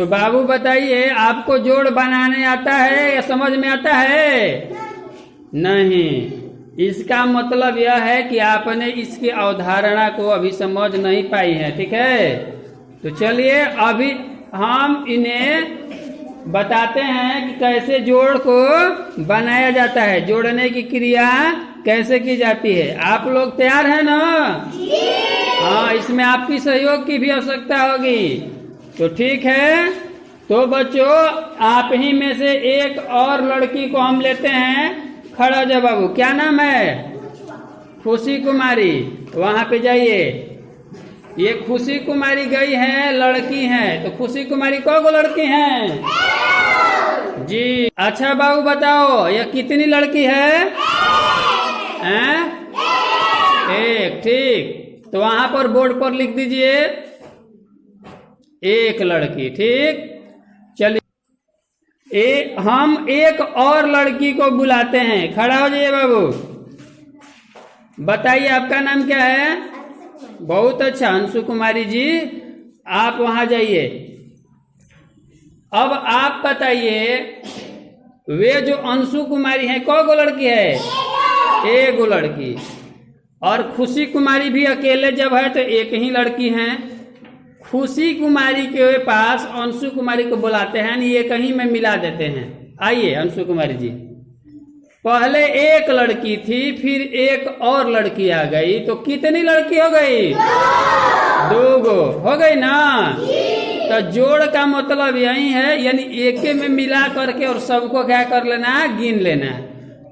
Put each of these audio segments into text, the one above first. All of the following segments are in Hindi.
तो बाबू बताइए, आपको जोड़ बनाने आता है या समझ में आता है? नहीं। इसका मतलब यह है कि आपने इसकी अवधारणा को अभी समझ नहीं पाई है। ठीक है, तो चलिए अभी हम इन्हें बताते हैं कि कैसे जोड़ को बनाया जाता है, जोड़ने की क्रिया कैसे की जाती है। आप लोग तैयार हैं ना? हाँ, इसमें आपकी सहयोग की भी आवश्यकता होगी। तो ठीक है, तो बच्चों आप ही में से एक और लड़की को हम लेते हैं। खड़ा हो जाओ बाबू, क्या नाम है? खुशी कुमारी। वहां पे जाइए। ये खुशी कुमारी गई है, लड़की है। तो खुशी कुमारी को लड़की हैं? जी। अच्छा बाबू बताओ, ये कितनी लड़की है? हैं? एक। ठीक, तो वहां पर बोर्ड पर लिख दीजिए एक लड़की। ठीक, चलिए हम एक और लड़की को बुलाते हैं। खड़ा हो जाइए बाबू। बताइए आपका नाम क्या है? बहुत अच्छा, अंशु कुमारी जी। आप वहां जाइए। अब आप बताइए, वे जो अंशु कुमारी है को लड़की है? एक लड़की। और खुशी कुमारी भी अकेले जब है तो एक ही लड़की है। खुशी कुमारी के पास अंशु कुमारी को बुलाते हैं, ये कहीं में मिला देते हैं। आइए अंशु कुमारी जी। पहले एक लड़की थी, फिर एक और लड़की आ गई, तो कितनी लड़की हो गई? 2 हो गई ना? तो जोड़ का मतलब यही है, यानी एक में मिला करके और सबको क्या कर लेना, गिन लेना।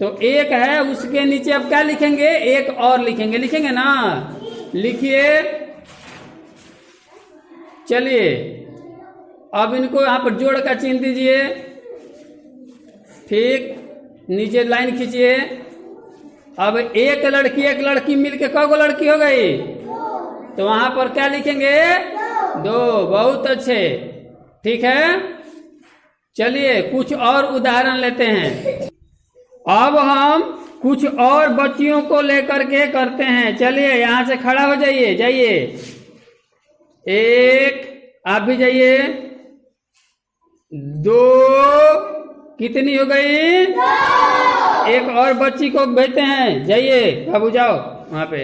तो एक है, उसके नीचे अब क्या लिखेंगे? एक और लिखेंगे। लिखेंगे ना? लिखिए। चलिए अब इनको यहाँ पर जोड़ का चिन्ह दीजिए। ठीक, नीचे लाइन खींचिए। अब एक लड़की मिलके को लड़की हो गई? तो वहां पर क्या लिखेंगे? 2। बहुत अच्छे। ठीक है, चलिए कुछ और उदाहरण लेते हैं। अब हम कुछ और बच्चियों को लेकर के करते हैं। चलिए यहां से खड़ा हो जाइए। जाइए, एक, आप भी जाइए। 2, कितनी हो गई? 2। एक और बच्ची को भेजते हैं। जाइए बाबू, जाओ वहां पे।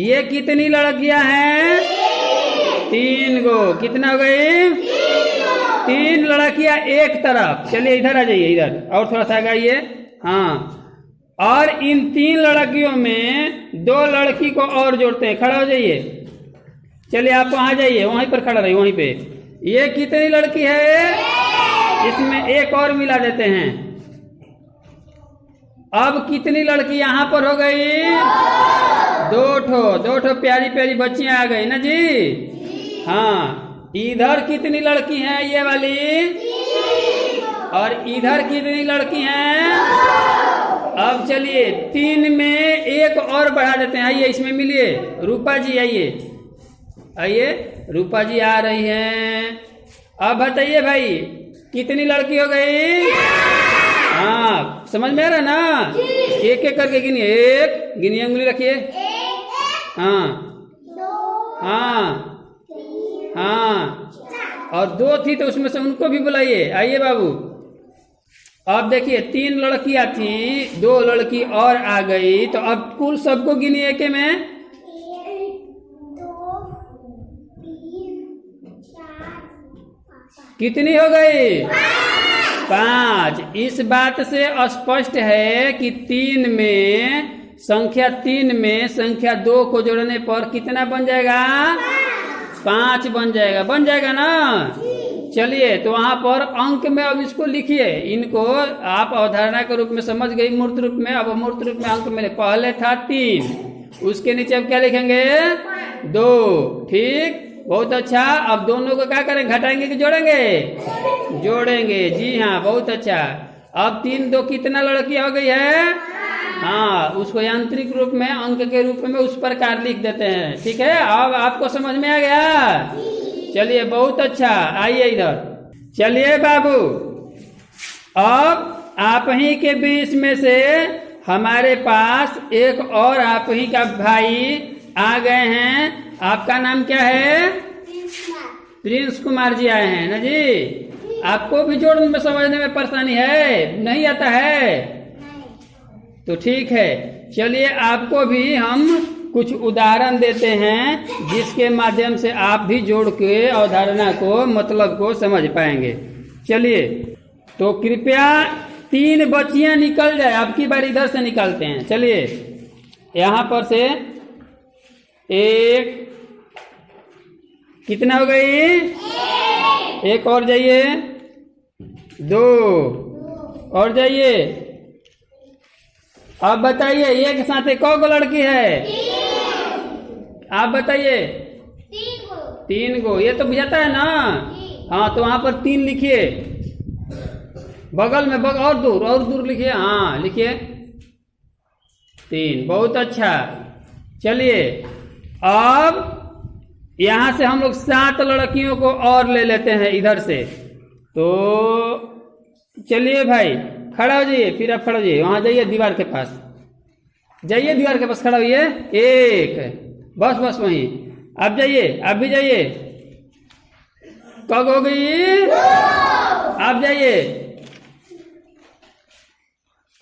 ये कितनी लड़कियां हैं? 3 गो। कितना हो गई? 3 लड़कियां एक तरफ। चलिए इधर आ जाइए, इधर और थोड़ा सा आइए। हाँ, और इन 3 लड़कियों में 2 लड़की को और जोड़ते हैं। खड़ा हो जाइए। चलिए आप वहां जाइए, वहीं पर खड़ा रहिए, वहीं पे। ये कितनी लड़की है? इसमें एक और मिला देते हैं। अब कितनी लड़की यहां पर हो गई? 2 ठो प्यारी प्यारी बच्चियां आ गई ना जी। हाँ, इधर कितनी लड़की हैं? ये वाली। और इधर कितनी लड़की हैं? अब चलिए 3 में एक और बढ़ा देते हैं। आइए इसमें मिलिए। रूपा जी आइए। आइए, रूपा जी आ रही हैं। अब बताइए भाई, कितनी लड़की हो गई? हाँ, समझ में आ रहा ना? एक एक करके गिनिए। एक गिनिए, उंगली रखिए। हाँ, हाँ, और 2 थी तो उसमें से उनको भी बुलाइए। आइए बाबू। अब देखिए 3 लड़कियां थी, 2 लड़की और आ गई, तो अब कुल सबको गिनिए एक में। 1, 2, 3, 4, 5। कितनी हो गई? 5। इस बात से स्पष्ट है कि 3 में संख्या 2 को जोड़ने पर कितना बन जाएगा? 5 बन जाएगा। बन जाएगा ना? चलिए, तो वहां पर अंक में अब इसको लिखिए। इनको आप अवधारणा के रूप में समझ गई, मूर्त रूप में। अब मूर्त रूप में अंक में पहले था 3, उसके नीचे अब क्या लिखेंगे? 2। ठीक, बहुत अच्छा। अब दोनों को क्या करेंगे? घटाएंगे कि जोड़ेंगे? जोड़ेंगे। जी हाँ, बहुत अच्छा। अब 3 2 कितना लड़की हो गई है? हाँ, उसको यांत्रिक रूप में अंक के रूप में उस प्रकार लिख देते हैं। ठीक है, अब आपको समझ में आ गया? चलिए बहुत अच्छा। आइए इधर। चलिए बाबू, अब आप ही के बीच में से हमारे पास एक और आप ही का भाई आ गए हैं। आपका नाम क्या है? प्रिंस कुमार जी आए हैं ना जी। आपको भी जोड़ में समझने में परेशानी है, नहीं आता है? तो ठीक है, चलिए आपको भी हम कुछ उदाहरण देते हैं जिसके माध्यम से आप भी जोड़ के अवधारणा को, मतलब को समझ पाएंगे। चलिए, तो कृपया 3 बच्चियां निकल जाए। आपकी बार इधर से निकालते हैं। चलिए, यहां पर से 1, कितना हो गई? 1 और जाइए, 2 और जाइए। आप बताइए, एक साथ कौ गो लड़की है? आप बताइए। 3 गो। ये तो बुझाता है ना? हाँ, तो वहां पर 3 लिखिए, बगल में और दूर लिखिए। हाँ, लिखिए 3। बहुत अच्छा। चलिए, अब यहां से हम लोग 7 लड़कियों को और ले लेते हैं इधर से। तो चलिए भाई, खड़ा हो जाइए। फिर आप खड़ा हो जाइए, वहां जाइए, दीवार के पास जाइए, दीवार के पास खड़ा होइए। 1, बस वहीं। आप जाइए, आप भी जाइए। कब हो गई? आप जाइए।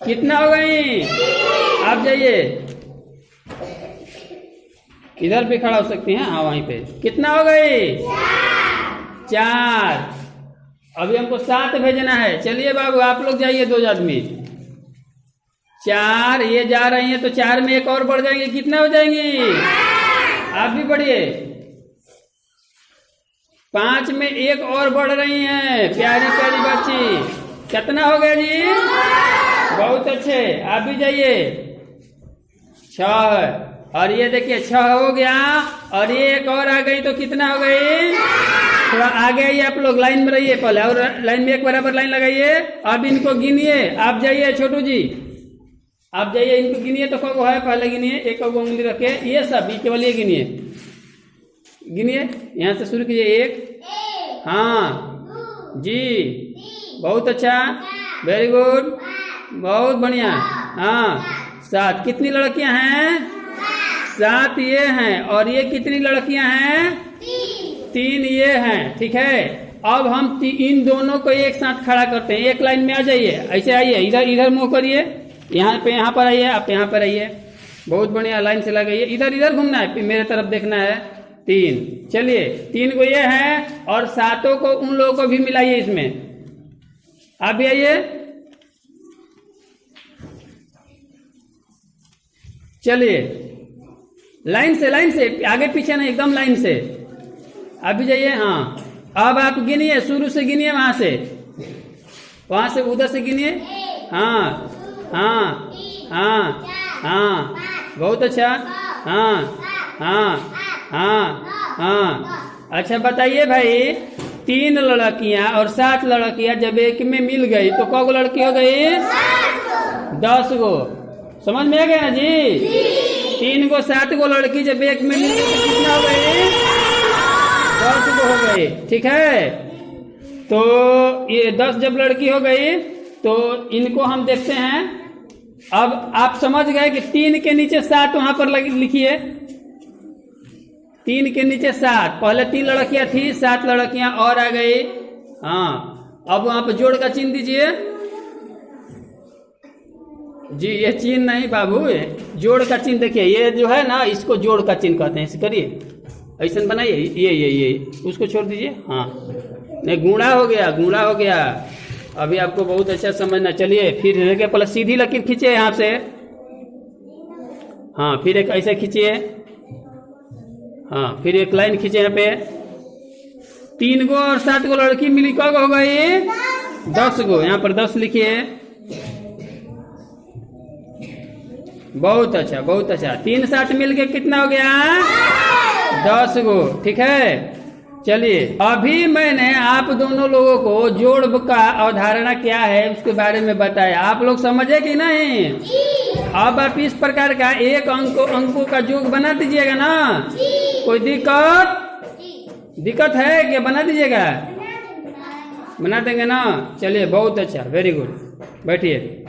कितना हो गई? आप जाइए। इधर भी खड़ा हो सकती हैं। हाँ, वहीं पे। कितना हो गई? 4। अभी हमको 7 भेजना है। चलिए बाबू, आप लोग जाइए, 2 आदमी। 4 ये जा रही हैं, तो 4 में 1 और बढ़ जाएंगे। कितना हो जाएंगी? आप भी बढ़िए। 5 में 1 और बढ़ रही हैं। प्यारी प्यारी बच्ची। कितना हो गया जी? बहुत अच्छे। आप भी जाइए। 6, और ये देखिए 6 हो गया, और ये 1 और आ गई, तो कितना हो गई? थोड़ा आगे आइए आप लोग, लाइन में रहिए पहले, और लाइन में एक बराबर लाइन लगाइए। अब इनको गिनिए। आप जाइए छोटू जी, आप जाइए, इनको गिनिए। तो कौन है? पहले गिनिए, 1 उंगली रखे। ये सब केवल ये गिनिए, यहाँ से शुरू कीजिए। 1, हाँ जी, बहुत अच्छा, वेरी गुड, बहुत बढ़िया। हाँ, 7। कितनी लड़कियां हैं? 7 ये हैं, और ये कितनी लड़कियां हैं? 3 ये हैं। ठीक है, अब हम इन दोनों को एक साथ खड़ा करते हैं। एक लाइन में आ जाइए, ऐसे आइए, इधर मुंह करिए, यहाँ पर आइए, आप यहाँ पर आइए। बहुत बढ़िया, लाइन से लगाइए। इधर घूमना है, मेरे तरफ देखना है। 3। चलिए, 3 को ये है, और 7 को उन लोगों को भी मिलाइए इसमें। आप भी आइए। चलिए, लाइन से आगे पीछे नहीं, एकदम लाइन से। आप भी जाइए। हाँ, अब आप गिनिए, शुरू से गिनिए, वहां से उधर से गिनिए। हाँ हाँ हाँ हाँ, बहुत अच्छा। हाँ हाँ हाँ हाँ, अच्छा बताइए भाई, 3 लड़कियां और 7 लड़कियां जब एक में मिल गई तो कौ लड़की हो गई? 10 गो। समझ में आ गया ना जी? 3 गो 7 गो लड़की जब एक में मिल गई तो कितना हो गई? 10 गो हो गई। ठीक है, तो ये 10 जब लड़की हो गई तो इनको हम देखते हैं। अब आप समझ गए कि 3 के नीचे 7 वहां पर लिखिए। 3 के नीचे 7, पहले 3 लड़कियां थी, 7 लड़कियां और आ गई। हाँ, अब वहां पर जोड़ का चिन्ह दीजिए जी। ये चिन्ह नहीं बाबू, जोड़ का चिन्ह देखिए, ये जो है ना, इसको जोड़ का चिन्ह कहते हैं। इसे करिए, ऐसा बनाइए। ये उसको छोड़ दीजिए। हाँ, नहीं, गुणा हो गया। अभी आपको बहुत अच्छा समझना। चलिए, फिर देखिए, पहले सीधी लकीर खींचिए यहाँ से। हाँ, फिर एक ऐसे खींचिए। हाँ, फिर एक लाइन खींचे यहाँ पे। 3 गो और 7 गो लड़की मिली, कौ गो हो गई? 10 गो। यहाँ पर 10 लिखिए। बहुत अच्छा, बहुत अच्छा। 3 7 मिलके कितना हो गया? 10 गो। ठीक है, चलिए, अभी मैंने आप दोनों लोगों को जोड़ का अवधारणा क्या है उसके बारे में बताया। आप लोग समझे कि नहीं? अब आप इस प्रकार का एक अंकों का जोड़ बना दीजिएगा ना। कोई दिक्कत है क्या? बना दीजिएगा, बना देंगे ना। चलिए, बहुत अच्छा, वेरी गुड। बैठिए।